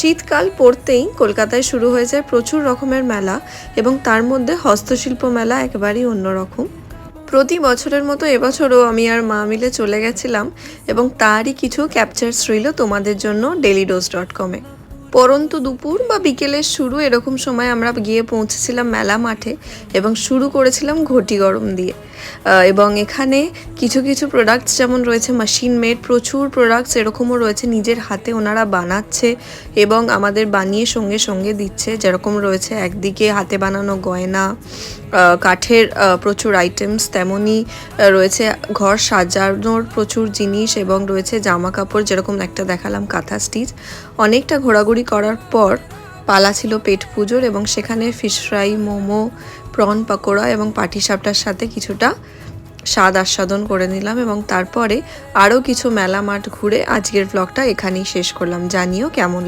শীতকাল পড়তেই কলকাতায় শুরু হয়ে যায় প্রচুর রকমের মেলা এবং তার মধ্যে হস্তশিল্প মেলা একেবারেই অন্যরকম। প্রতি বছরের মতো এবছরও আমি আর মা মিলে চলে গেছিলাম এবং তারই কিছু ক্যাপচার্স রইল তোমাদের জন্য dailydose.com-এ। পরন্তু দুপুর বা বিকেলের শুরু এরকম সময় আমরা গিয়ে পৌঁছেছিলাম মেলা মাঠে এবং শুরু করেছিলাম ঘটি গরম দিয়ে। এবং এখানে কিছু কিছু প্রোডাক্টস যেমন রয়েছে মেশিন মেড, প্রচুর প্রোডাক্টস এরকমও রয়েছে নিজের হাতে ওনারা বানাচ্ছে এবং আমাদের বানিয়ে সঙ্গে সঙ্গে দিচ্ছে। যেরকম রয়েছে একদিকে হাতে বানানো গয়না, কাঠের প্রচুর আইটেমস, তেমনই রয়েছে ঘর সাজানোর প্রচুর জিনিস এবং রয়েছে জামা কাপড়, যেরকম একটা দেখালাম কাঁথা স্টিচ। অনেকটা ঘোরাঘুরি করার পর পালা ছিল পেট পুজোর এবং সেখানে fish fry, momo, prawn pakora এবং পাটিসাপটার সাথে কিছুটা স্বাদ আস্বাদন করে নিলাম এবং তারপরে আরও কিছু মেলা মাঠ ঘুরে আজকের ব্লগটা এখানেই শেষ করলাম। জানিও কেমন